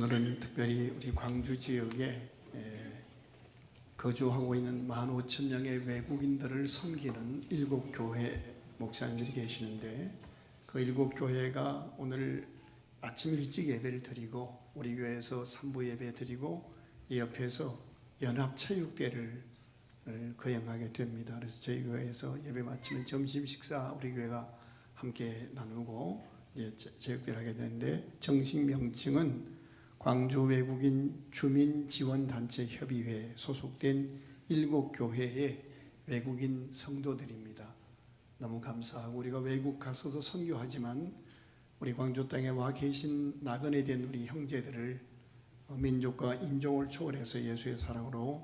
오늘은 특별히 우리 광주 지역에 거주하고 있는 15,000명의 외국인들을 섬기는 7교회 목사님들이 계시는데, 그 7교회가 오늘 아침 일찍 예배를 드리고 우리 교회에서 3부 예배 드리고 이 옆에서 연합체육대를 거행하게 됩니다. 그래서 저희 교회에서 예배 마치면 점심 식사 우리 교회가 함께 나누고 이제 체육대를 하게 되는데, 정식 명칭은 광주 외국인 주민지원단체 협의회에 소속된 7교회의 외국인 성도들입니다. 너무 감사하고, 우리가 외국 가서도 선교하지만 우리 광주 땅에 와 계신 나그네 된 우리 형제들을 민족과 인종을 초월해서 예수의 사랑으로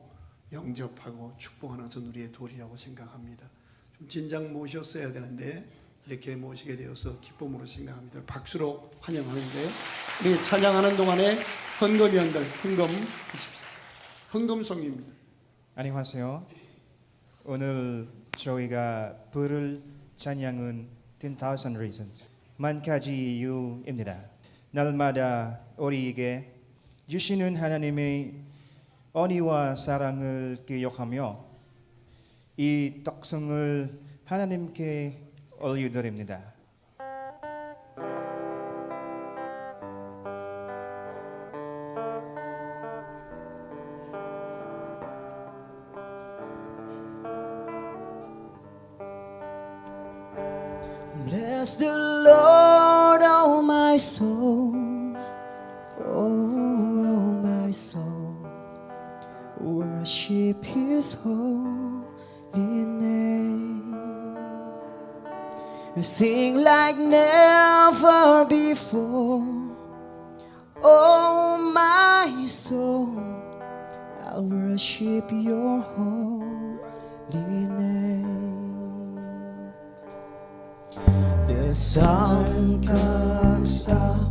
영접하고 축복하는 것은 우리의 도리라고 생각합니다. 좀 진작 모셨어야 되는데 이렇게 모시게 되어서 기쁨으로 생각합니다. 박수로 환영하는데, 우리 찬양하는 동안에 헌금위원들 헌금 하십시오. 헌금송입니다. 안녕하세요. 오늘 저희가 부를 찬양은 10,000 Reasons, 10,000가지 이유입니다. 날마다 우리에게 주시는 하나님의 은혜와 사랑을 기억하며 이 떡성을 하나님께 올려드립니다. Bless the Lord, oh my soul, oh my soul, worship His holy name. Sing like never before, oh my soul, I'll worship Your holy name. The sun comes up,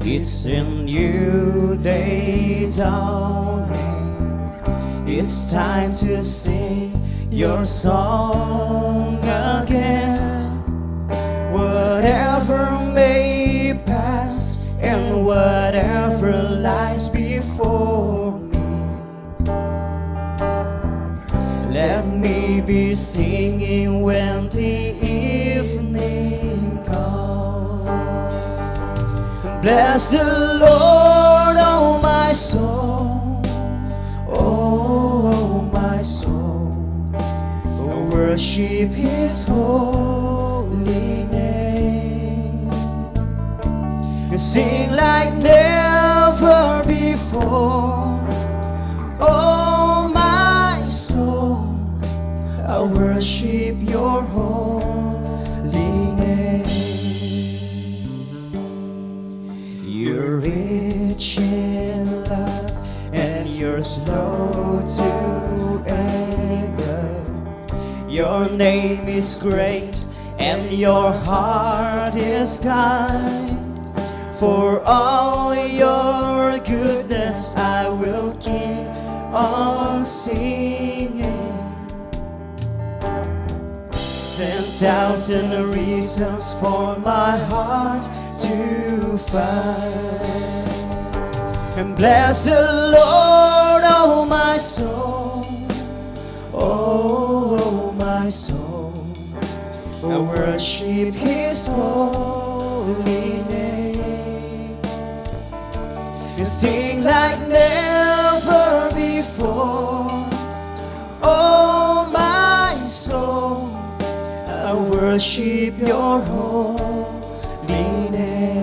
it's a new day dawning. It's time to sing Your song again. Whatever may pass and whatever lies before me, let me be singing when the evening comes. Bless the Lord, oh my soul, oh my soul, worship His holy name. Sing like never before, oh my soul, I worship Your holy name. You're rich in love and You're slow to anger. Your name is great and Your heart is kind. For all Your goodness I will keep on singing. 10,000 reasons for my heart to find. And bless the Lord, oh my soul, oh my soul, I worship His holy name. Sing like never before, oh my soul, I worship Your holy name.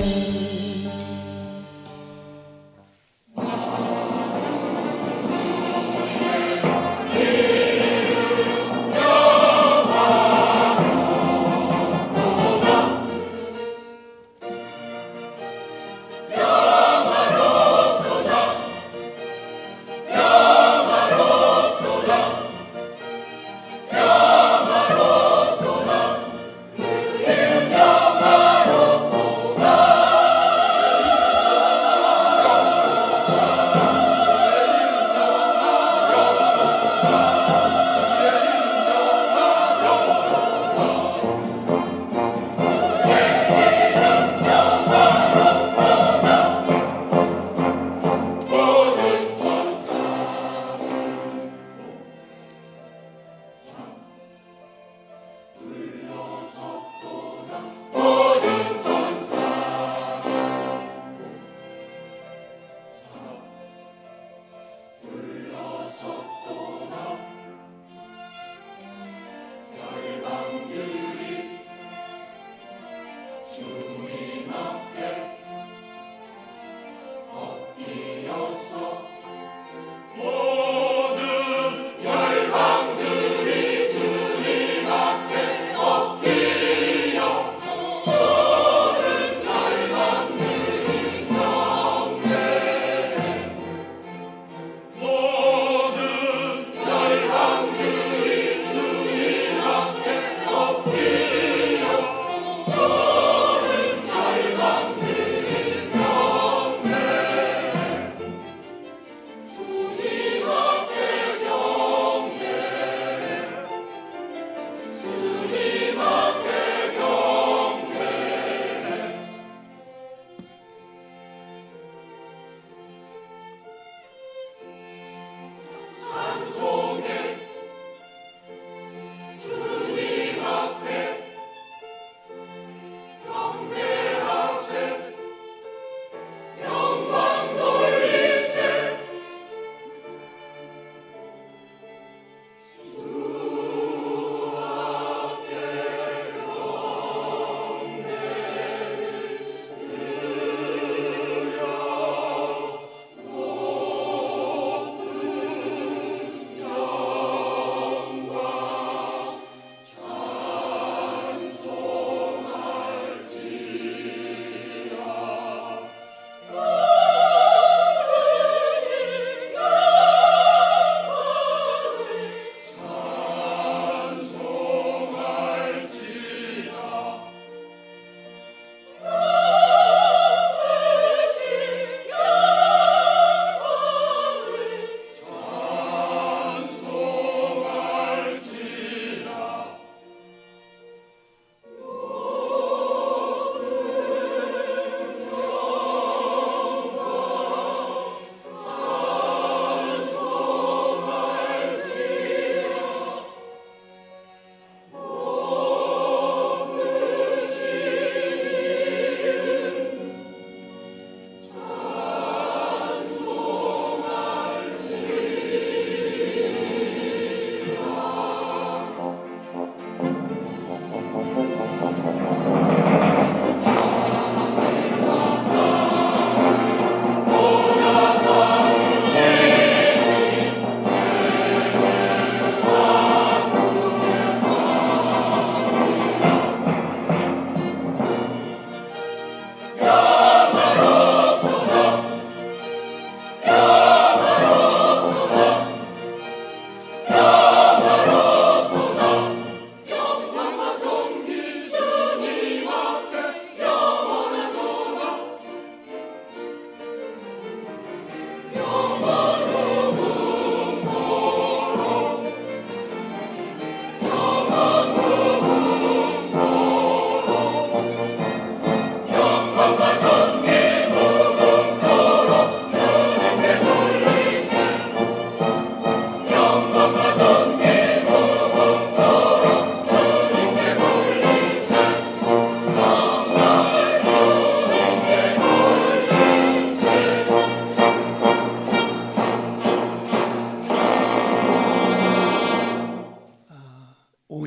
Your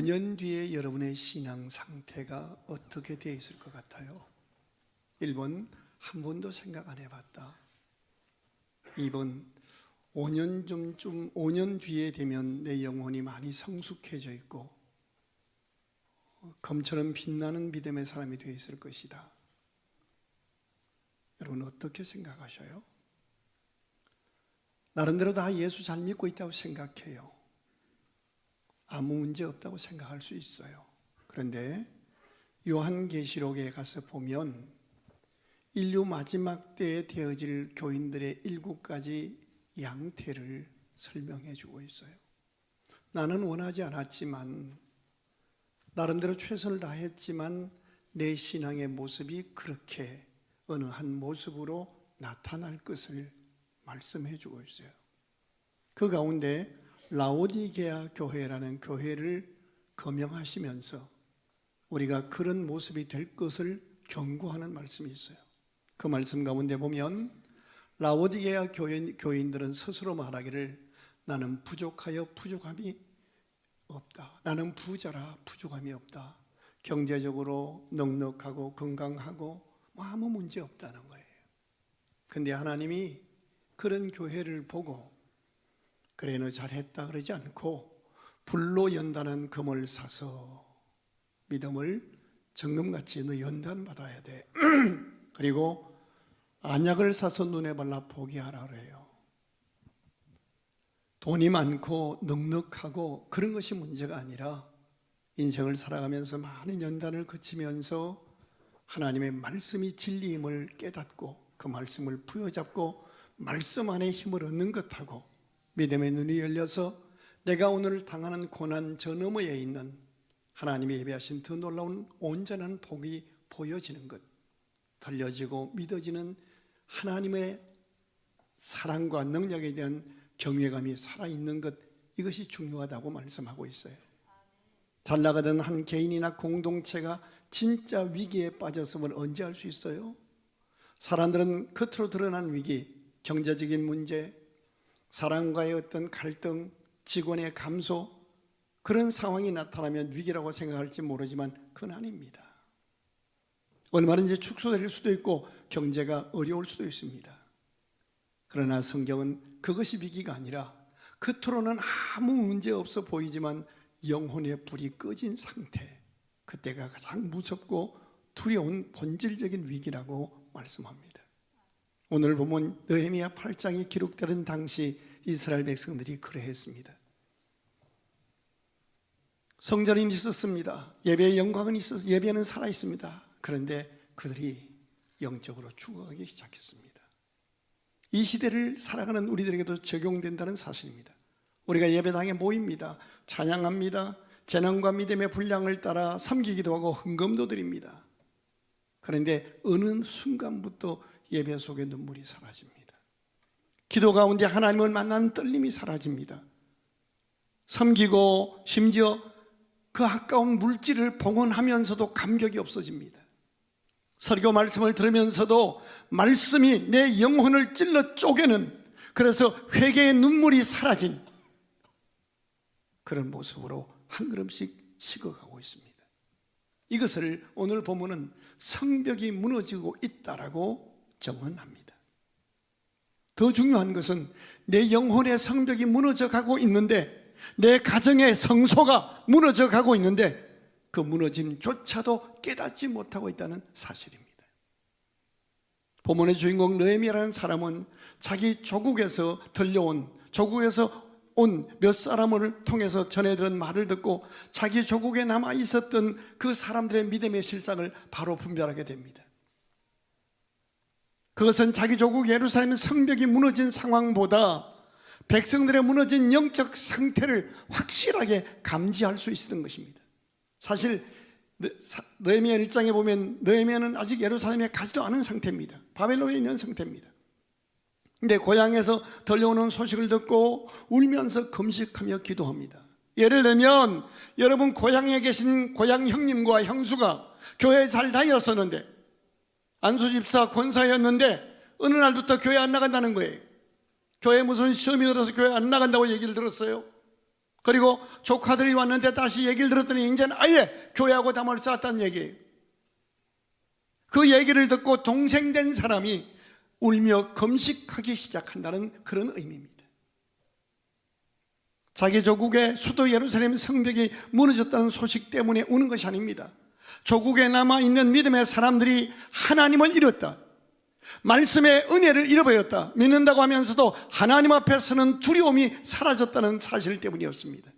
5년 뒤에 여러분의 신앙 상태가 어떻게 되어 있을 것 같아요? 1번, 한 번도 생각 안 해봤다. 2번, 5년 뒤에 되면 내 영혼이 많이 성숙해져 있고 검처럼 빛나는 믿음의 사람이 되어 있을 것이다. 여러분 어떻게 생각하셔요? 나름대로 다 예수 잘 믿고 있다고 생각해요. 아무 문제 없다고 생각할 수 있어요. 그런데 요한계시록에 가서 보면 인류 마지막 때에 되어질 교인들의 7가지 양태를 설명해 주고 있어요. 나는 원하지 않았지만 나름대로 최선을 다했지만 내 신앙의 모습이 그렇게 어느 한 모습으로 나타날 것을 말씀해 주고 있어요. 그 가운데 라오디게아 교회라는 교회를 거명하시면서 우리가 그런 모습이 될 것을 경고하는 말씀이 있어요. 그 말씀 가운데 보면 라오디게아 교인들은 스스로 말하기를 나는 부족하여 부족함이 없다. 나는 부자라 부족함이 없다. 경제적으로 넉넉하고 건강하고 아무 문제 없다는 거예요. 근데 하나님이 그런 교회를 보고 그래 너 잘했다 그러지 않고 불로 연단한 금을 사서 믿음을 정금같이 너 연단 받아야 돼. 그리고 안약을 사서 눈에 발라 포기하라 그래요. 돈이 많고 넉넉하고 그런 것이 문제가 아니라 인생을 살아가면서 많은 연단을 거치면서 하나님의 말씀이 진리임을 깨닫고 그 말씀을 부여잡고 말씀 안에 힘을 얻는 것하고 믿음의 눈이 열려서 내가 오늘 당하는 고난 저 너머에 있는 하나님이 예배하신 더 놀라운 온전한 복이 보여지는 것, 들려지고 믿어지는 하나님의 사랑과 능력에 대한 경외감이 살아있는 것, 이것이 중요하다고 말씀하고 있어요. 잘 나가던 한 개인이나 공동체가 진짜 위기에 빠졌음을 언제 알 수 있어요? 사람들은 겉으로 드러난 위기, 경제적인 문제, 사람과의 어떤 갈등, 직원의 감소, 그런 상황이 나타나면 위기라고 생각할지 모르지만 그건 아닙니다. 얼마든지 축소될 수도 있고 경제가 어려울 수도 있습니다. 그러나 성경은 그것이 위기가 아니라 겉으로는 아무 문제 없어 보이지만 영혼의 불이 꺼진 상태, 그때가 가장 무섭고 두려운 본질적인 위기라고 말씀합니다. 오늘 보면 느헤미야 8장이 기록되는 당시 이스라엘 백성들이 그러했습니다. 성전이 있었습니다. 예배의 영광은 있었, 예배는 살아 있습니다. 그런데 그들이 영적으로 죽어가기 시작했습니다. 이 시대를 살아가는 우리들에게도 적용된다는 사실입니다. 우리가 예배당에 모입니다. 찬양합니다. 재능과 믿음의 분량을 따라 섬기기도 하고 헌금도 드립니다. 그런데 어느 순간부터 예배 속에 눈물이 사라집니다. 기도 가운데 하나님을 만나는 떨림이 사라집니다. 섬기고 심지어 그 아까운 물질을 봉헌하면서도 감격이 없어집니다. 설교 말씀을 들으면서도 말씀이 내 영혼을 찔러 쪼개는, 그래서 회개의 눈물이 사라진 그런 모습으로 한 걸음씩 식어가고 있습니다. 이것을 오늘 본문은 성벽이 무너지고 있다라고 정언합니다. 더 중요한 것은 내 영혼의 성벽이 무너져 가고 있는데, 내 가정의 성소가 무너져 가고 있는데 그 무너짐조차도 깨닫지 못하고 있다는 사실입니다. 본문의 주인공 느헤미야라는 사람은 자기 조국에서 들려온, 조국에서 온 몇 사람을 통해서 전해 들은 말을 듣고 자기 조국에 남아 있었던 그 사람들의 믿음의 실상을 바로 분별하게 됩니다. 그것은 자기 조국 예루살렘 성벽이 무너진 상황보다 백성들의 무너진 영적 상태를 확실하게 감지할 수 있었던 것입니다. 사실 느헤미야 1장에 보면 느헤미야는 아직 예루살렘에 가지도 않은 상태입니다. 바벨론에 있는 상태입니다. 근데 고향에서 들려오는 소식을 듣고 울면서 금식하며 기도합니다. 예를 들면 여러분 고향에 계신 고향 형님과 형수가 교회에 잘 다녔었는데, 안수집사 권사였는데 어느 날부터 교회 안 나간다는 거예요. 교회에 무슨 시험이 들어서 교회 안 나간다고 얘기를 들었어요. 그리고 조카들이 왔는데 다시 얘기를 들었더니 이제는 아예 교회하고 담을 쌓았다는 얘기예요. 그 얘기를 듣고 동생된 사람이 울며 금식하기 시작한다는 그런 의미입니다. 자기 조국의 수도 예루살렘 성벽이 무너졌다는 소식 때문에 우는 것이 아닙니다. 조국에 남아있는 믿음의 사람들이 하나님을 잃었다, 말씀의 은혜를 잃어버렸다, 믿는다고 하면서도 하나님 앞에서는 두려움이 사라졌다는 사실 때문이었습니다.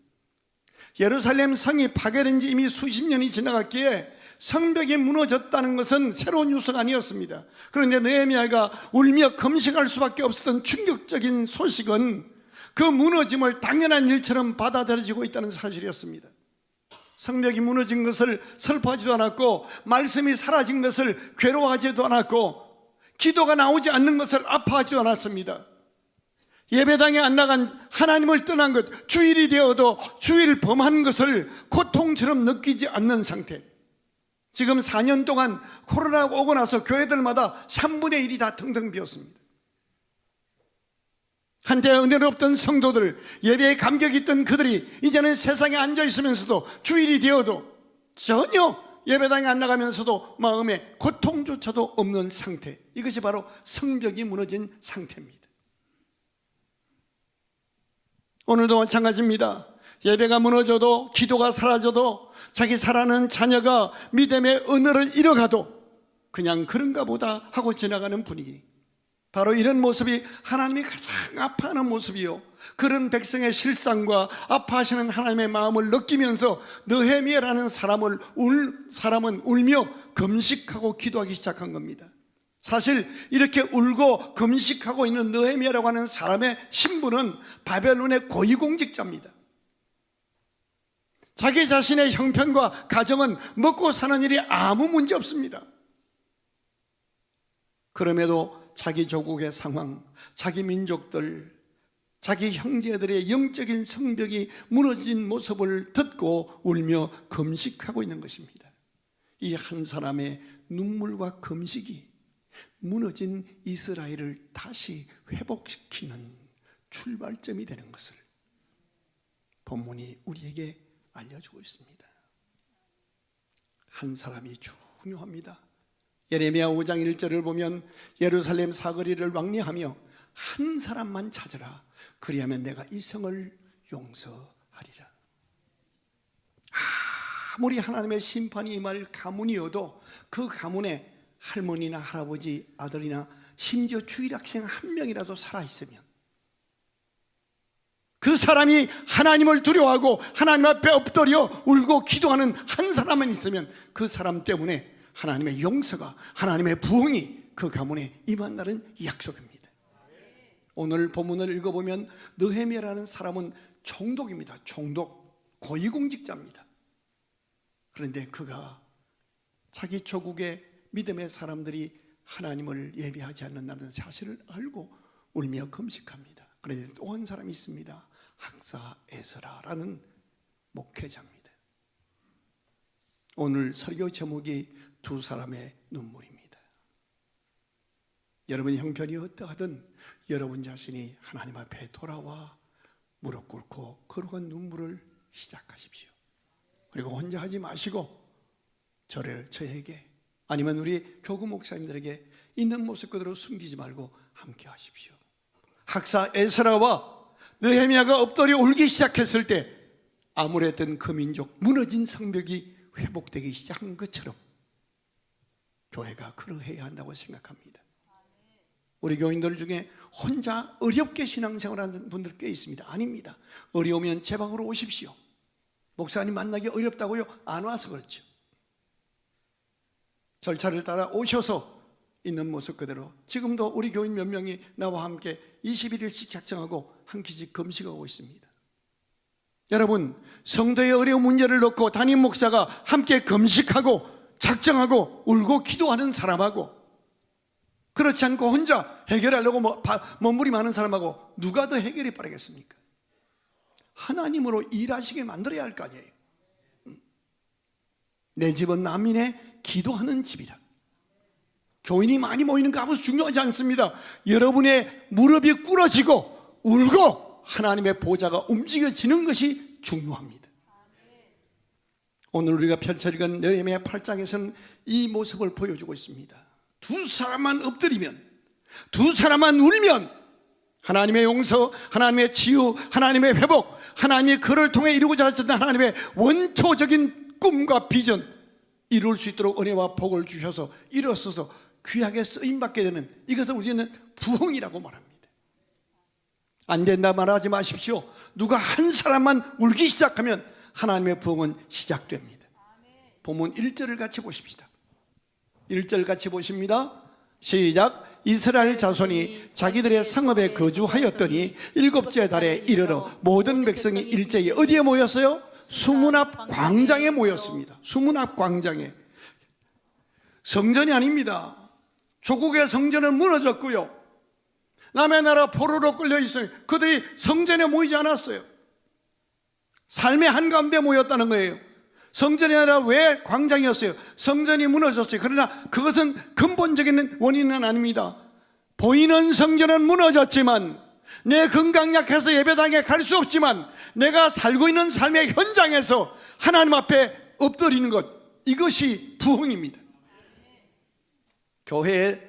예루살렘 성이 파괴된 지 이미 수십 년이 지나갔기에 성벽이 무너졌다는 것은 새로운 뉴스가 아니었습니다. 그런데 느헤미야가 울며 금식할 수밖에 없었던 충격적인 소식은 그 무너짐을 당연한 일처럼 받아들여지고 있다는 사실이었습니다. 성벽이 무너진 것을 슬퍼하지도 않았고, 말씀이 사라진 것을 괴로워하지도 않았고, 기도가 나오지 않는 것을 아파하지도 않았습니다. 예배당에 안 나간, 하나님을 떠난 것, 주일이 되어도 주일 범한 것을 고통처럼 느끼지 않는 상태. 지금 4년 동안 코로나가 오고 나서 교회들마다 3분의 1이 다 텅텅 비었습니다. 한때 은혜롭던 성도들, 예배에 감격이 있던 그들이 이제는 세상에 앉아 있으면서도 주일이 되어도 전혀 예배당에 안 나가면서도 마음에 고통조차도 없는 상태, 이것이 바로 성벽이 무너진 상태입니다. 오늘도 마찬가지입니다. 예배가 무너져도, 기도가 사라져도, 자기 사랑하는 자녀가 믿음의 언어를 잃어가도 그냥 그런가 보다 하고 지나가는 분위기, 바로 이런 모습이 하나님이 가장 아파하는 모습이요, 그런 백성의 실상과 아파하시는 하나님의 마음을 느끼면서 느헤미야라는 사람은 울며 금식하고 기도하기 시작한 겁니다. 사실 이렇게 울고 금식하고 있는 느헤미야라고 하는 사람의 신분은 바벨론의 고위공직자입니다. 자기 자신의 형편과 가정은 먹고 사는 일이 아무 문제 없습니다. 그럼에도 자기 조국의 상황, 자기 민족들, 자기 형제들의 영적인 성벽이 무너진 모습을 듣고 울며 금식하고 있는 것입니다. 이 한 사람의 눈물과 금식이 무너진 이스라엘을 다시 회복시키는 출발점이 되는 것을 본문이 우리에게 알려주고 있습니다. 한 사람이 중요합니다. 예레미야 5장 1절을 보면 예루살렘 사거리를 왕래하며 한 사람만 찾으라. 그리하면 내가 이 성을 용서하리라. 아무리 하나님의 심판이 임할 가문이어도 그 가문에 할머니나 할아버지, 아들이나 심지어 주일학생 한 명이라도 살아있으면, 그 사람이 하나님을 두려워하고 하나님 앞에 엎드려 울고 기도하는 한 사람만 있으면 그 사람 때문에 하나님의 용서가, 하나님의 부흥이 그 가문에 임한다는 약속입니다. 오늘 본문을 읽어보면 느헤미야라는 사람은 총독입니다. 총독, 고위공직자입니다. 그런데 그가 자기 조국의 믿음의 사람들이 하나님을 예배하지 않는다는 사실을 알고 울며 금식합니다. 그런데 또 한 사람이 있습니다. 학사 에스라라는 목회자입니다. 오늘 설교 제목이 두 사람의 눈물입니다. 여러분 형편이 어떠하든 여러분 자신이 하나님 앞에 돌아와 무릎 꿇고 거룩한 눈물을 시작하십시오. 그리고 혼자 하지 마시고 저에게 아니면 우리 교구 목사님들에게 있는 모습 그대로 숨기지 말고 함께 하십시오. 학사 에스라와 느헤미야가 엎드려 울기 시작했을 때 암울했던 그 민족, 무너진 성벽이 회복되기 시작한 것처럼 교회가 그러해야 한다고 생각합니다. 우리 교인들 중에 혼자 어렵게 신앙생활하는 분들 꽤 있습니다. 아닙니다. 어려우면 제 방으로 오십시오. 목사님 만나기 어렵다고요? 안 와서 그렇죠. 절차를 따라 오셔서 있는 모습 그대로 지금도 우리 교인 몇 명이 나와 함께 21일씩 작정하고 한 끼씩 금식하고 있습니다. 여러분, 성도의 어려운 문제를 놓고 담임 목사가 함께 금식하고 작정하고 울고 기도하는 사람하고, 그렇지 않고 혼자 해결하려고 몸부림하는 사람하고 누가 더 해결이 빠르겠습니까? 하나님으로 일하시게 만들어야 할 거 아니에요. 내 집은 난민의 기도하는 집이다. 교인이 많이 모이는 거 아무 중요하지 않습니다. 여러분의 무릎이 꿇어지고 울고 하나님의 보좌가 움직여지는 것이 중요합니다. 오늘 우리가 펼쳐읽은 느헤미야 8장에서는 이 모습을 보여주고 있습니다. 두 사람만 엎드리면, 두 사람만 울면 하나님의 용서, 하나님의 치유, 하나님의 회복, 하나님이 그를 통해 이루고자 하셨던 하나님의 원초적인 꿈과 비전 이룰 수 있도록 은혜와 복을 주셔서 일어서서 귀하게 쓰임받게 되는, 이것을 우리는 부흥이라고 말합니다. 안 된다 말하지 마십시오. 누가 한 사람만 울기 시작하면 하나님의 부흥은 시작됩니다. 본문 1절을 같이 보십시다. 1절 같이 보십니다. 시작. 이스라엘 자손이 자기들의 성읍에 거주하였더니 일곱째 달에 이르러 모든 백성이 일제히 어디에 모였어요? 수문 앞 광장에 모였습니다. 수문 앞 광장에. 성전이 아닙니다. 조국의 성전은 무너졌고요, 남의 나라 포로로 끌려 있어요. 그들이 성전에 모이지 않았어요. 삶의 한가운데 모였다는 거예요. 성전이 아니라 왜 광장이었어요? 성전이 무너졌어요. 그러나 그것은 근본적인 원인은 아닙니다. 보이는 성전은 무너졌지만, 내 건강 약해서 예배당에 갈 수 없지만 내가 살고 있는 삶의 현장에서 하나님 앞에 엎드리는 것, 이것이 부흥입니다. 교회에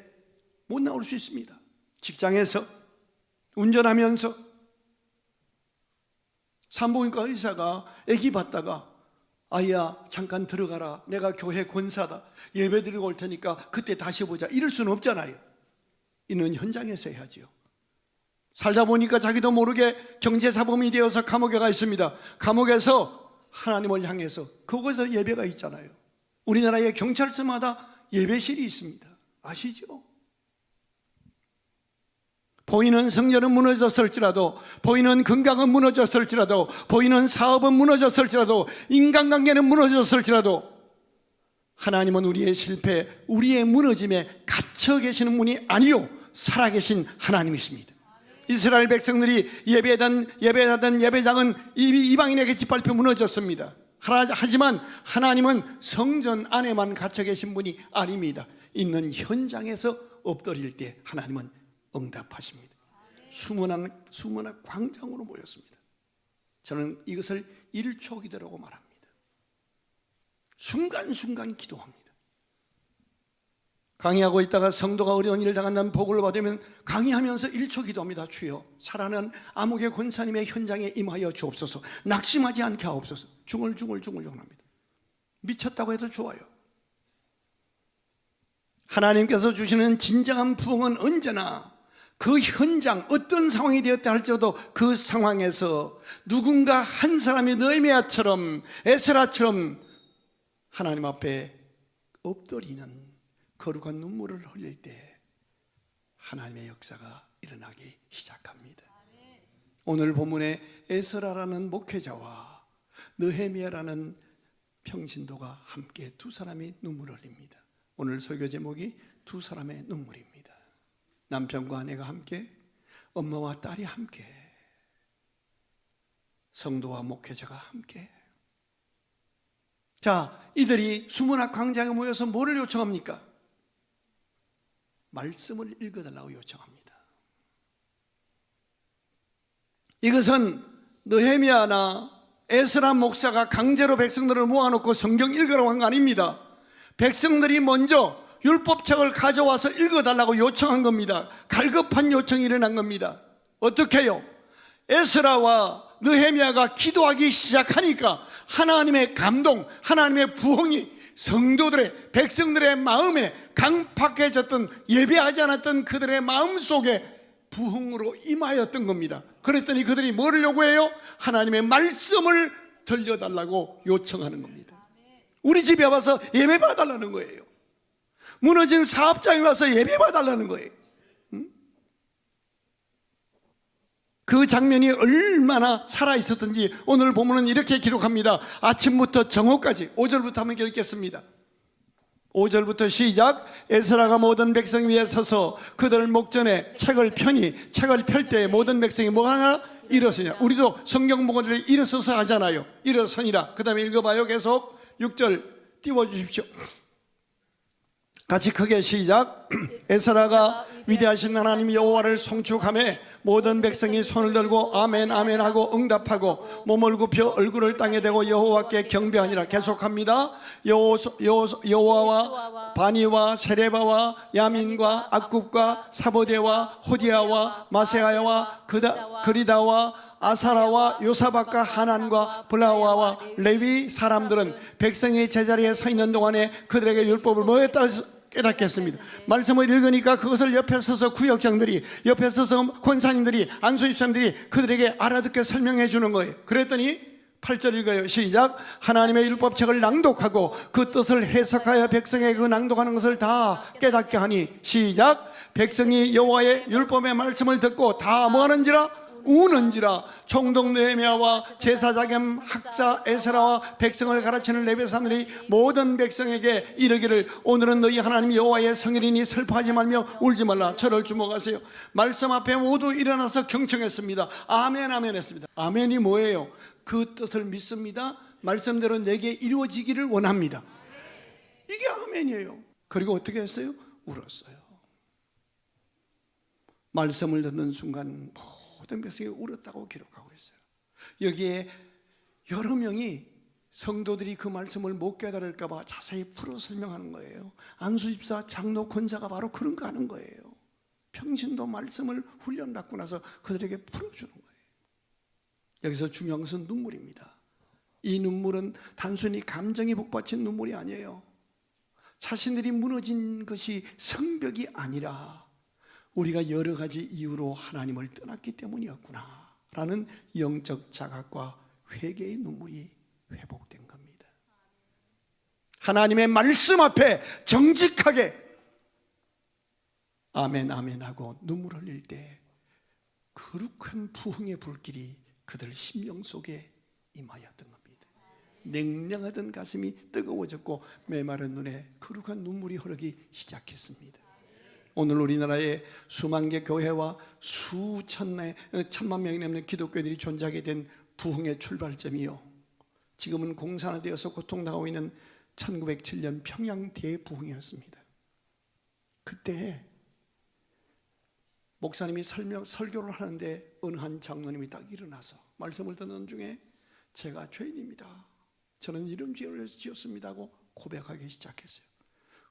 못 나올 수 있습니다. 직장에서, 운전하면서, 산부인과 의사가 아기 봤다가 아이야 잠깐 들어가라, 내가 교회 권사다, 예배 드리고 올 테니까 그때 다시 보자, 이럴 수는 없잖아요. 있는 현장에서 해야지요. 살다 보니까 자기도 모르게 경제사범이 되어서 감옥에 가 있습니다. 감옥에서 하나님을 향해서 그곳에서 예배가 있잖아요. 우리나라의 경찰서마다 예배실이 있습니다. 아시죠? 보이는 성전은 무너졌을지라도, 보이는 건강은 무너졌을지라도, 보이는 사업은 무너졌을지라도, 인간관계는 무너졌을지라도, 하나님은 우리의 실패, 우리의 무너짐에 갇혀 계시는 분이 아니요 살아계신 하나님이십니다. 이스라엘 백성들이 예배하던 예배장은 이방인에게 짓밟혀 무너졌습니다. 하지만 하나님은 성전 안에만 갇혀 계신 분이 아닙니다. 있는 현장에서 엎드릴 때 하나님은 응답하십니다. 수문학 광장으로 모였습니다. 저는 이것을 일초기도라고 말합니다. 순간순간 기도합니다. 강의하고 있다가 성도가 어려운 일을 당한다는 보고를 받으면 강의하면서 일초기도합니다. 주여, 살아난 암흑의 권사님의 현장에 임하여 주옵소서. 낙심하지 않게 하옵소서. 중얼중얼 합니다. 미쳤다고 해도 좋아요. 하나님께서 주시는 진정한 부흥은 언제나 그 현장, 어떤 상황이 되었다 할지라도 그 상황에서 누군가 한 사람이 느헤미야처럼, 에스라처럼 하나님 앞에 엎드리는 거룩한 눈물을 흘릴 때 하나님의 역사가 일어나기 시작합니다. 오늘 본문에 에스라라는 목회자와 느헤미야라는 평신도가 함께 두 사람이 눈물을 흘립니다. 오늘 설교 제목이 두 사람의 눈물입니다. 남편과 아내가 함께, 엄마와 딸이 함께, 성도와 목회자가 함께. 자, 이들이 수문학 광장에 모여서 뭐를 요청합니까? 말씀을 읽어달라고 요청합니다. 이것은 느헤미야나 에스라 목사가 강제로 백성들을 모아놓고 성경 읽으라고 한 거 아닙니다. 백성들이 먼저 율법책을 가져와서 읽어달라고 요청한 겁니다. 갈급한 요청이 일어난 겁니다. 어떻게 해요? 에스라와 느헤미야가 기도하기 시작하니까 하나님의 감동, 하나님의 부흥이 성도들의, 백성들의 마음에, 강팍해졌던, 예배하지 않았던 그들의 마음속에 부흥으로 임하였던 겁니다. 그랬더니 그들이 뭐를 요구해요? 하나님의 말씀을 들려달라고 요청하는 겁니다. 우리 집에 와서 예배 봐달라는 거예요. 무너진 사업장에 와서 예배 봐달라는 거예요. 그 장면이 얼마나 살아있었던지 오늘 본문은 이렇게 기록합니다. 아침부터 정오까지, 5절부터 한번 읽겠습니다. 5절부터 시작. 에스라가 모든 백성 위에 서서 그들 목전에 책을 펴니, 책을 펼 때 모든 백성이 뭐 하나? 일어서냐. 우리도 성경 보고들 일어서서 하잖아요. 일어서니라. 그 다음에 읽어봐요. 계속 6절 띄워주십시오. 같이 크게 시작. 에스라가 위대하신 하나님 여호와를 송축하며 모든 백성이 손을 들고 아멘 아멘 하고 응답하고 몸을 굽혀 얼굴을 땅에 대고 여호와께 경배하니라. 계속합니다. 여호와와 바니와 세레바와 야민과 악굽과 사보데와 호디아와 마세아야와 그리다와 아사라와 요사박과 하난과 블라와와 레위 사람들은 백성이 제자리에 서 있는 동안에 그들에게 율법을 뭐에 따라서 깨닫게 했습니다. 말씀을 읽으니까 그것을 옆에 서서 구역장들이, 옆에 서서 권사님들이, 안수집사님들이 그들에게 알아듣게 설명해 주는 거예요. 그랬더니 8절 읽어요. 시작. 하나님의 율법책을 낭독하고 그 뜻을 해석하여 백성에게 그 낭독하는 것을 다 깨닫게 하니. 시작. 백성이 여호와의 율법의 말씀을 듣고 다 뭐하는지라? 우는지라. 총독 느헤미야와 제사장 겸 학자 에스라와 백성을 가르치는 레위 사람들이 모든 백성에게 이르기를 오늘은 너희 하나님 여호와의 성일이니 슬퍼하지 말며 울지 말라. 저를 주목하세요. 말씀 앞에 모두 일어나서 경청했습니다. 아멘 아멘 했습니다. 아멘이 뭐예요? 그 뜻을 믿습니다. 말씀대로 내게 이루어지기를 원합니다. 이게 아멘이에요. 그리고 어떻게 했어요? 울었어요. 말씀을 듣는 순간 모든 백성이 울었다고 기록하고 있어요. 여기에 여러 명이 성도들이 그 말씀을 못 깨달을까 봐 자세히 풀어 설명하는 거예요. 안수집사, 장로, 권사가 바로 그런 거 하는 거예요. 평신도 말씀을 훈련받고 나서 그들에게 풀어주는 거예요. 여기서 중요한 것은 눈물입니다. 이 눈물은 단순히 감정이 북받친 눈물이 아니에요. 자신들이 무너진 것이 성벽이 아니라 우리가 여러 가지 이유로 하나님을 떠났기 때문이었구나 라는 영적 자각과 회개의 눈물이 회복된 겁니다. 하나님의 말씀 앞에 정직하게 아멘 아멘 하고 눈물 흘릴 때 거룩한 부흥의 불길이 그들 심령 속에 임하였던 겁니다. 냉랭하던 가슴이 뜨거워졌고 메마른 눈에 거룩한 눈물이 흐르기 시작했습니다. 오늘 우리나라에 수만 개 교회와 천만 명이 넘는 기독교들이 존재하게 된 부흥의 출발점이요, 지금은 공산화되어서 고통당하고 있는 1907년 평양 대부흥이었습니다. 그때 목사님이 설교를 하는데 어느 한 장로님이 딱 일어나서 말씀을 듣는 중에 제가 죄인입니다, 저는 이런 죄를 지었습니다 하고 고백하기 시작했어요.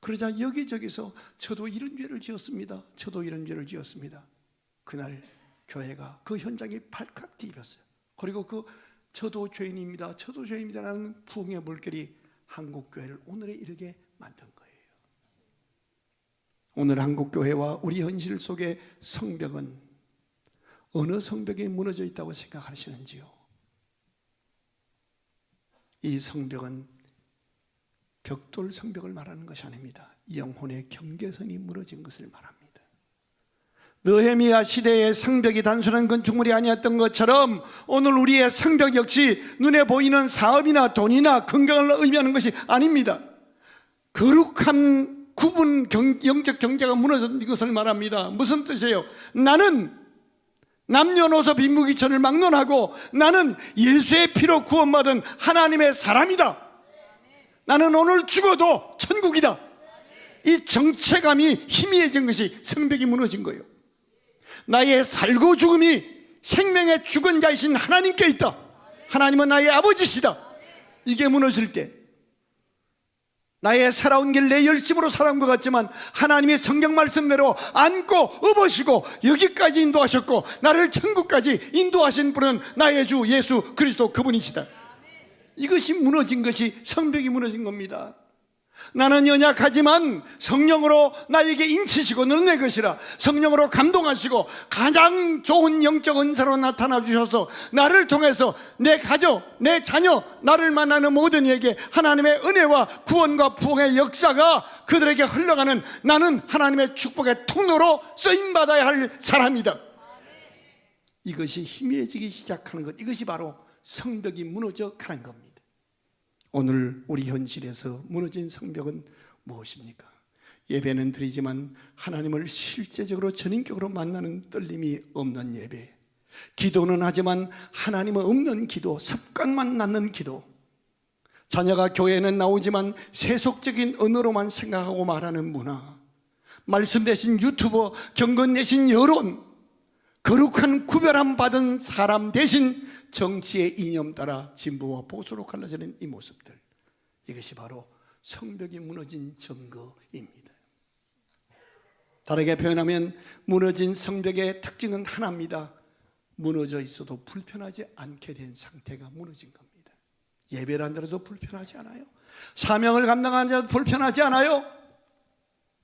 그러자 여기저기서 저도 이런 죄를 지었습니다, 저도 이런 죄를 지었습니다. 그날 교회가 그 현장에 발칵 뒤집혔어요. 그리고 그 저도 죄인입니다, 저도 죄인입니다라는 부흥의 물결이 한국교회를 오늘에 이르게 만든 거예요. 오늘 한국교회와 우리 현실 속의 성벽은 어느 성벽이 무너져 있다고 생각하시는지요? 이 성벽은 벽돌 성벽을 말하는 것이 아닙니다. 영혼의 경계선이 무너진 것을 말합니다. 느헤미야 시대의 성벽이 단순한 건축물이 아니었던 것처럼 오늘 우리의 성벽 역시 눈에 보이는 사업이나 돈이나 건강을 의미하는 것이 아닙니다. 거룩한 구분 영적 경계가 무너진 것을 말합니다. 무슨 뜻이에요? 나는 남녀노소 빈부귀천을 막론하고 나는 예수의 피로 구원받은 하나님의 사람이다. 나는 오늘 죽어도 천국이다. 이 정체감이 희미해진 것이 성벽이 무너진 거예요. 나의 살고 죽음이 생명의 죽은 자이신 하나님께 있다. 하나님은 나의 아버지시다. 이게 무너질 때 나의 살아온 길 내 열심으로 살아온 것 같지만 하나님의 성경 말씀대로 안고 업으시고 여기까지 인도하셨고 나를 천국까지 인도하신 분은 나의 주 예수 그리스도 그분이시다. 이것이 무너진 것이 성벽이 무너진 겁니다. 나는 연약하지만 성령으로 나에게 인치시고 너는 내 것이라 성령으로 감동하시고 가장 좋은 영적 은사로 나타나 주셔서 나를 통해서 내 가족, 내 자녀, 나를 만나는 모든 이에게 하나님의 은혜와 구원과 부흥의 역사가 그들에게 흘러가는 나는 하나님의 축복의 통로로 쓰임받아야 할 사람이다. 이것이 희미해지기 시작하는 것, 이것이 바로 성벽이 무너져 가는 겁니다. 오늘 우리 현실에서 무너진 성벽은 무엇입니까? 예배는 드리지만 하나님을 실제적으로 전인격으로 만나는 떨림이 없는 예배, 기도는 하지만 하나님은 없는 기도, 습관만 낳는 기도, 자녀가 교회는 나오지만 세속적인 언어로만 생각하고 말하는 문화, 말씀 대신 유튜버, 경건 대신 여론, 거룩한 구별함 받은 사람 대신 정치의 이념 따라 진보와 보수로 갈라지는 이 모습들, 이것이 바로 성벽이 무너진 증거입니다. 다르게 표현하면 무너진 성벽의 특징은 하나입니다. 무너져 있어도 불편하지 않게 된 상태가 무너진 겁니다. 예배를 한다고 불편하지 않아요. 사명을 감당하는 자도 불편하지 않아요.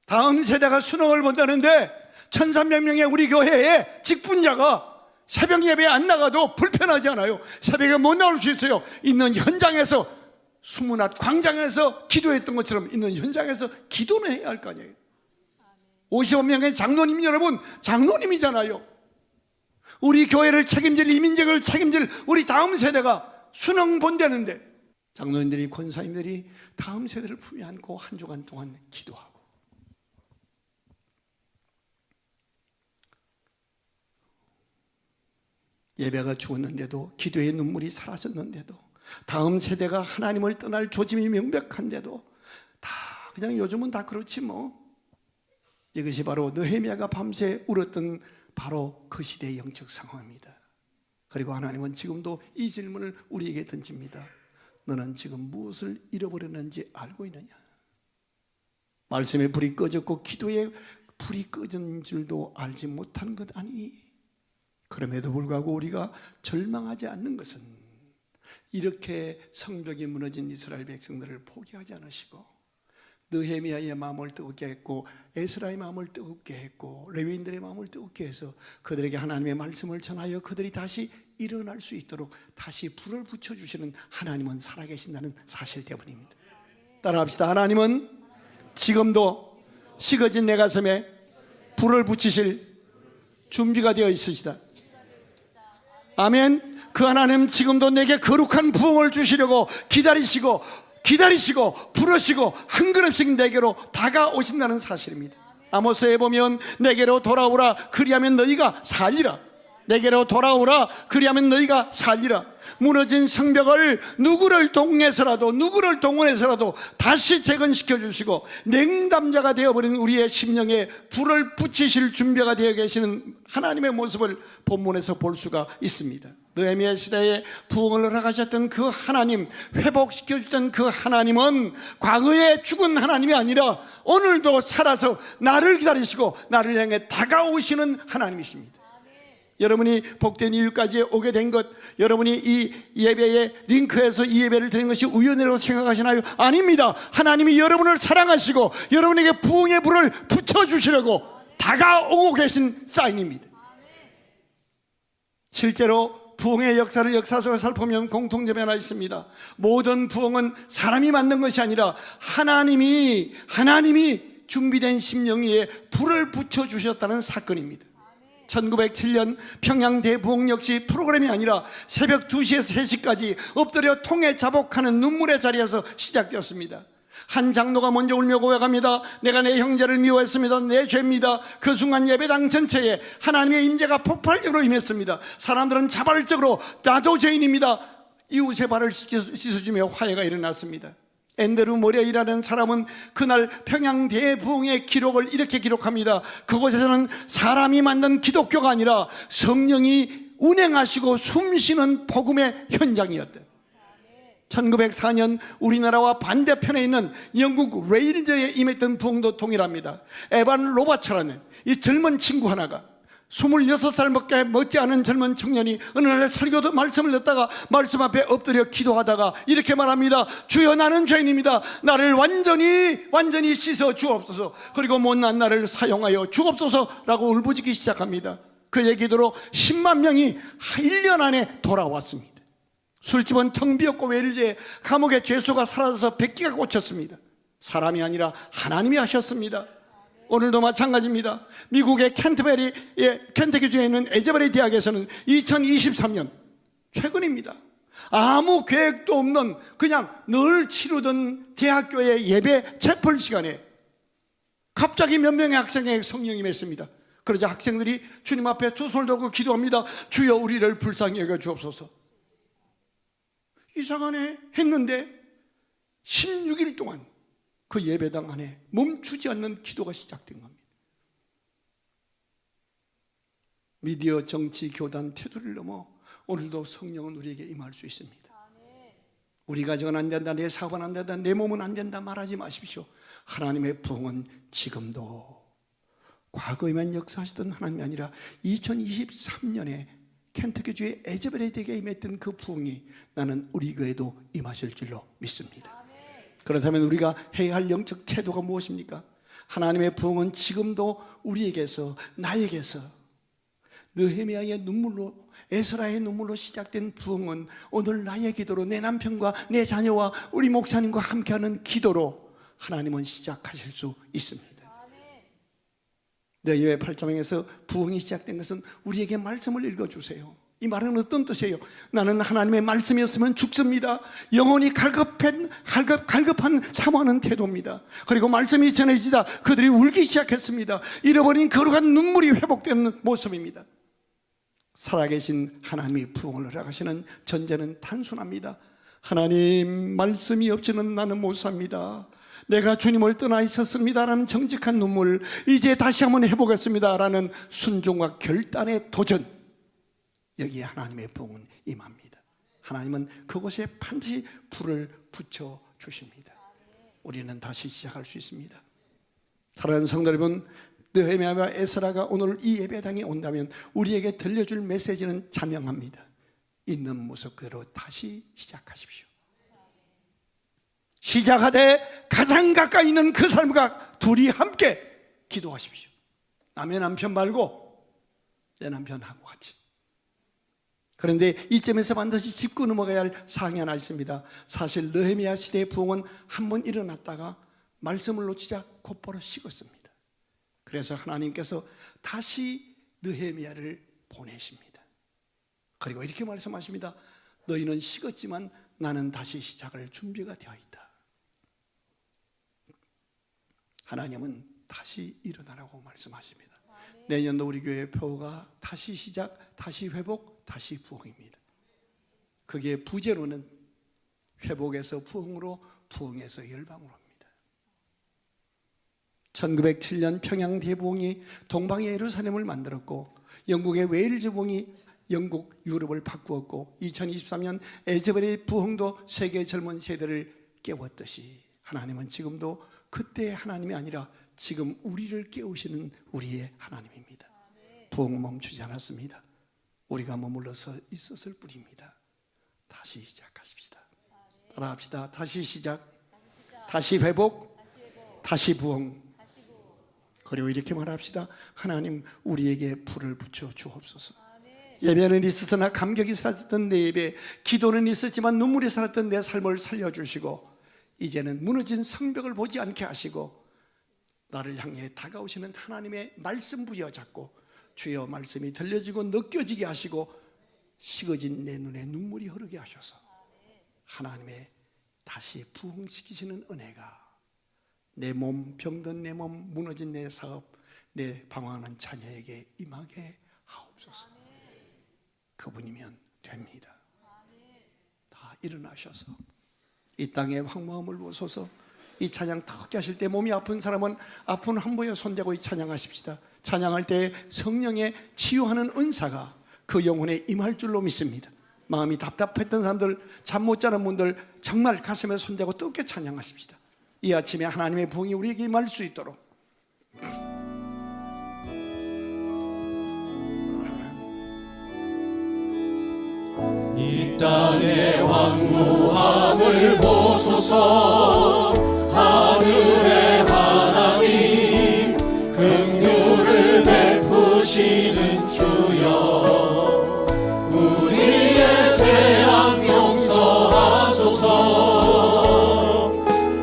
다음 세대가 수능을 본다는데 1300명의 우리 교회에 직분자가 새벽 예배에 안 나가도 불편하지 않아요. 새벽에 못 나올 수 있어요. 있는 현장에서, 수문앞 광장에서 기도했던 것처럼 있는 현장에서 기도는 해야 할 거 아니에요. 55명의 장로님 여러분, 장로님이잖아요. 우리 교회를 책임질, 이민족을 책임질 우리 다음 세대가 수능 본다는데 장로님들이, 권사님들이 다음 세대를 품에 안고 한 주간 동안 기도하고, 예배가 죽었는데도, 기도의 눈물이 사라졌는데도, 다음 세대가 하나님을 떠날 조짐이 명백한데도 다 그냥 요즘은 다 그렇지 뭐. 이것이 바로 느헤미야가 밤새 울었던 바로 그 시대의 영적 상황입니다. 그리고 하나님은 지금도 이 질문을 우리에게 던집니다. 너는 지금 무엇을 잃어버렸는지 알고 있느냐? 말씀에 불이 꺼졌고 기도에 불이 꺼진 줄도 알지 못한 것 아니니? 그럼에도 불구하고 우리가 절망하지 않는 것은 이렇게 성벽이 무너진 이스라엘 백성들을 포기하지 않으시고 느헤미야의 마음을 뜨겁게 했고 에스라의 마음을 뜨겁게 했고 레위인들의 마음을 뜨겁게 해서 그들에게 하나님의 말씀을 전하여 그들이 다시 일어날 수 있도록 다시 불을 붙여주시는 하나님은 살아계신다는 사실 때문입니다. 따라합시다. 하나님은 지금도 식어진 내 가슴에 불을 붙이실 준비가 되어 있으시다. 아멘. 그 하나님 지금도 내게 거룩한 부흥을 주시려고 기다리시고 부르시고 한 걸음씩 내게로 다가오신다는 사실입니다. 아모스에 보면 내게로 돌아오라 그리하면 너희가 살리라. 내게로 돌아오라 그리하면 너희가 살리라. 무너진 성벽을 누구를 동원해서라도 다시 재건시켜 주시고 냉담자가 되어버린 우리의 심령에 불을 붙이실 준비가 되어 계시는 하나님의 모습을 본문에서 볼 수가 있습니다. 느헤미야 시대에 부흥을 허락하셨던 그 하나님, 회복시켜 주셨던 그 하나님은 과거에 죽은 하나님이 아니라 오늘도 살아서 나를 기다리시고 나를 향해 다가오시는 하나님이십니다. 여러분이 복된 이유까지 오게 된 것, 여러분이 이 예배의 링크에서 이 예배를 드린 것이 우연이라고 생각하시나요? 아닙니다. 하나님이 여러분을 사랑하시고 여러분에게 부흥의 불을 붙여주시려고 다가오고 계신 사인입니다. 실제로 부흥의 역사 속에 살펴보면 공통점이 하나 있습니다. 모든 부흥은 사람이 만든 것이 아니라 하나님이 준비된 심령 위에 불을 붙여주셨다는 사건입니다. 1907년 평양 대부흥 역시 프로그램이 아니라 새벽 2시에서 3시까지 엎드려 통에 자복하는 눈물의 자리에서 시작되었습니다. 한 장로가 먼저 울며 고백합니다. 내가 내 형제를 미워했습니다. 내 죄입니다. 그 순간 예배당 전체에 하나님의 임재가 폭발적으로 임했습니다. 사람들은 자발적으로 나도 죄인입니다. 이웃의 발을 씻어주며 화해가 일어났습니다. 앤드루 모레이라는 사람은 그날 평양 대부흥의 기록을 이렇게 기록합니다. 그곳에서는 사람이 만든 기독교가 아니라 성령이 운행하시고 숨쉬는 복음의 현장이었대. 1904년 우리나라와 반대편에 있는 영국 레일즈에 임했던 부흥도 동일합니다. 에반 로바처라는 이 젊은 친구 하나가 26살밖에 먹지 않은 젊은 청년이 어느 날 설교도 말씀을 듣다가 말씀 앞에 엎드려 기도하다가 이렇게 말합니다. 주여 나는 죄인입니다. 나를 완전히 씻어 주옵소서. 그리고 못난 나를 사용하여 주옵소서라고 울부짖기 시작합니다. 그의 기도로 10만 명이 1년 안에 돌아왔습니다. 술집은 텅 비었고 웨일즈의 감옥의 죄수가 사라져서 백기가 꽂혔습니다. 사람이 아니라 하나님이 하셨습니다. 오늘도 마찬가지입니다. 미국의 켄터키주에 있는 에제베리 대학에서는 2023년 최근입니다. 아무 계획도 없는 그냥 늘 치르던 대학교의 예배 채플 시간에 갑자기 몇 명의 학생에게 성령이 임했습니다. 그러자 학생들이 주님 앞에 두 손을 들고 기도합니다. 주여 우리를 불쌍히 여겨 주옵소서. 이상하네 했는데 16일 동안 그 예배당 안에 멈추지 않는 기도가 시작된 겁니다. 미디어, 정치, 교단, 태도를 넘어 오늘도 성령은 우리에게 임할 수 있습니다. 우리 가정은 안 된다, 내 사업은 안 된다, 내 몸은 안 된다 말하지 마십시오. 하나님의 부흥은 지금도 과거에만 역사하시던 하나님이 아니라 2023년에 켄터키주의 에제베리 대교에 임했던 그 부흥이 나는 우리 교회도 임하실 줄로 믿습니다. 그렇다면 우리가 해야 할 영적 태도가 무엇입니까? 하나님의 부흥은 지금도 우리에게서 나에게서 느헤미야의 눈물로 에스라의 눈물로 시작된 부흥은 오늘 나의 기도로 내 남편과 내 자녀와 우리 목사님과 함께하는 기도로 하나님은 시작하실 수 있습니다. 너희의 8장에서 부흥이 시작된 것은 우리에게 말씀을 읽어주세요. 이 말은 어떤 뜻이에요? 나는 하나님의 말씀이 없으면 죽습니다. 영혼이 갈급한 사모하는 태도입니다. 그리고 말씀이 전해지다 그들이 울기 시작했습니다. 잃어버린 거룩한 눈물이 회복되는 모습입니다. 살아계신 하나님이 부흥을 허락하시는 전제는 단순합니다. 하나님 말씀이 없이는 나는 못 삽니다. 내가 주님을 떠나 있었습니다라는 정직한 눈물, 이제 다시 한번 해보겠습니다 라는 순종과 결단의 도전, 여기에 하나님의 부흥은 임합니다. 하나님은 그곳에 반드시 불을 붙여주십니다. 우리는 다시 시작할 수 있습니다. 사랑하는 성도 여러분, 느헤미야와 에스라가 오늘 이 예배당에 온다면 우리에게 들려줄 메시지는 자명합니다. 있는 모습 그대로 다시 시작하십시오. 시작하되 가장 가까이 있는 그 사람과 둘이 함께 기도하십시오. 남의 남편 말고 내 남편하고 같이. 그런데 이점에서 반드시 짚고 넘어가야 할 사항이 하나 있습니다. 사실 느헤미야 시대의 부흥은 한번 일어났다가 말씀을 놓치자 곧바로 식었습니다. 그래서 하나님께서 다시 느헤미야를 보내십니다. 그리고 이렇게 말씀하십니다. 너희는 식었지만 나는 다시 시작할 준비가 되어 있다. 하나님은 다시 일어나라고 말씀하십니다. 내년도 우리 교회 표가 다시 시작, 다시 회복, 다시 부흥입니다. 그게 부제로는 회복에서 부흥으로, 부흥에서 열방으로 합니다. 1907년 평양 대부흥이 동방의 예루살렘을 만들었고, 영국의 웨일즈 부흥이 영국 유럽을 바꾸었고, 2023년 에즈벨의 부흥도 세계 젊은 세대를 깨웠듯이 하나님은 지금도 그때의 하나님이 아니라 지금 우리를 깨우시는 우리의 하나님입니다. 부흥은 멈추지 않았습니다. 우리가 머물러서 있었을 뿐입니다. 다시 시작하십시다. 따라합시다. 다시 시작, 다시 회복, 다시 부흥. 그리고 이렇게 말합시다. 하나님 우리에게 불을 붙여 주옵소서. 예배는 있었으나 감격이 사라졌던 내 예배, 기도는 있었지만 눈물이 살았던 내 삶을 살려주시고, 이제는 무너진 성벽을 보지 않게 하시고 나를 향해 다가오시는 하나님의 말씀 부여잡고 주여 말씀이 들려지고 느껴지게 하시고 식어진 내 눈에 눈물이 흐르게 하셔서 하나님의 다시 부흥시키시는 은혜가 내 몸, 병든 내 몸, 무너진 내 사업, 내 방황하는 자녀에게 임하게 하옵소서. 그분이면 됩니다. 다 일어나셔서 이 땅의 황무함을 보소서. 이 찬양 턱게 하실 때 몸이 아픈 사람은 아픈 한보여 손대고 이 찬양하십시다. 찬양할 때 성령의 치유하는 은사가 그 영혼에 임할 줄로 믿습니다. 마음이 답답했던 사람들, 잠 못 자는 분들 정말 가슴에 손대고 뜨겁게 찬양하십시다. 이 아침에 하나님의 부흥이 우리에게 임할 수 있도록. 이 땅의 황무함을 보소서. 하늘의 하나님 긍휼을 베푸시는 주여, 우리의 죄악 용서하소서.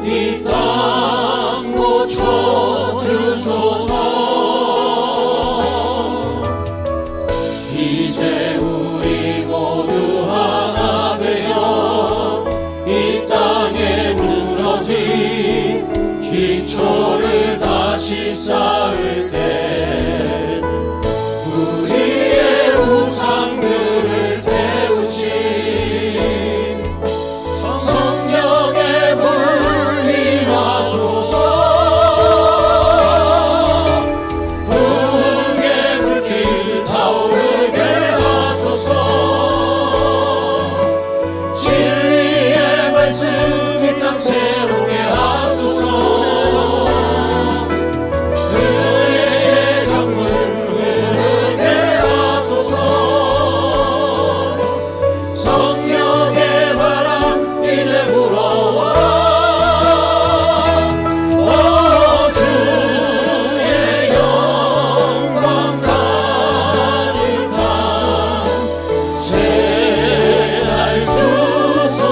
이 땅 고쳐 주소서. 이제 우리 모두 하나 되어 이 땅에 무너진 기초를 다시 쌓을 때 우리의 우상들을 태우신 성령의 불 임하소서. 부흥의 불길 타오르게 하소서. 진리의 말씀 이 땅 새롭게 하소서. 은혜의 강물 흐르게 하소서. 성령의 바람 이제 불어와. 주의 영광 가득한 새날 주소서.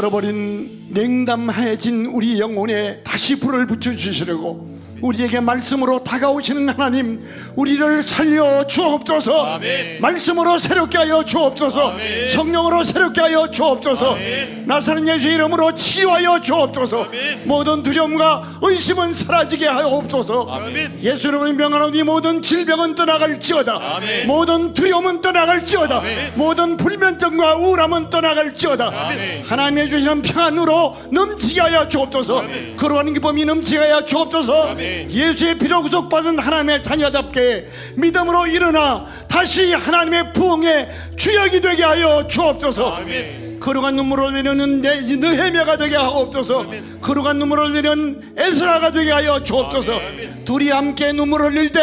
얼어버린 냉담해진 우리 영혼에 다시 불을 붙여주시려고 우리에게 말씀으로 다가오시는 하나님, 우리를 살려 주옵소서. 아멘. 말씀으로 새롭게 하여 주옵소서. 아멘. 성령으로 새롭게 하여 주옵소서. 아멘. 나사렛 예수 이름으로 치유하여 주옵소서. 아멘. 모든 두려움과 의심은 사라지게 하옵소서. 아멘. 예수 이름으로 명하노니 모든 질병은 떠나갈지어다. 아멘. 모든 두려움은 떠나갈지어다. 아멘. 모든 불면증과 우울함은 떠나갈지어다. 아멘. 하나님의 주시는 평안으로 넘치게 하여 주옵소서. 아멘. 거룩한 기쁨이 넘치게 하여 주옵소서. 아멘. 예수의 피로 구속받은 하나님의 자녀답게 믿음으로 일어나 다시 하나님의 부흥의 주역이 되게 하여 주옵소서. 아멘. 거룩한 눈물을 내리는 느헤미야가 되게 하옵소서. 거룩한 눈물을 내리는 에스라가 되게 하여 주옵소서. 아멘. 둘이 함께 눈물을 흘릴 때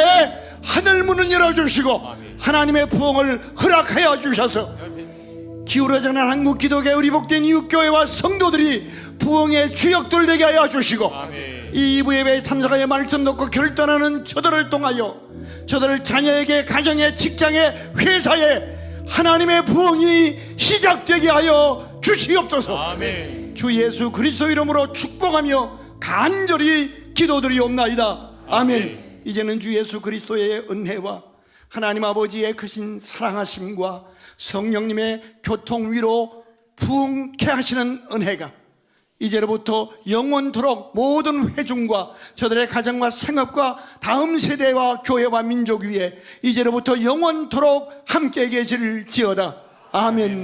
하늘 문을 열어주시고 하나님의 부흥을 허락하여 주셔서 기울어지는 한국 기독의 우리 복된 이웃교회와 성도들이 부흥의 주역들 되게 하여 주시고 아멘. 이 2부 예배에 참석하여 말씀 듣고 결단하는 저들을 통하여 저들 자녀에게 가정에 직장에 회사에 하나님의 부흥이 시작되게 하여 주시옵소서. 아멘. 주 예수 그리스도 이름으로 축복하며 간절히 기도드리옵나이다. 아멘. 이제는 주 예수 그리스도의 은혜와 하나님 아버지의 크신 사랑하심과 성령님의 교통 위로 부흥케 하시는 은혜가 이제로부터 영원토록 모든 회중과 저들의 가정과 생업과 다음 세대와 교회와 민족 위에 이제로부터 영원토록 함께 계실지어다. 아멘.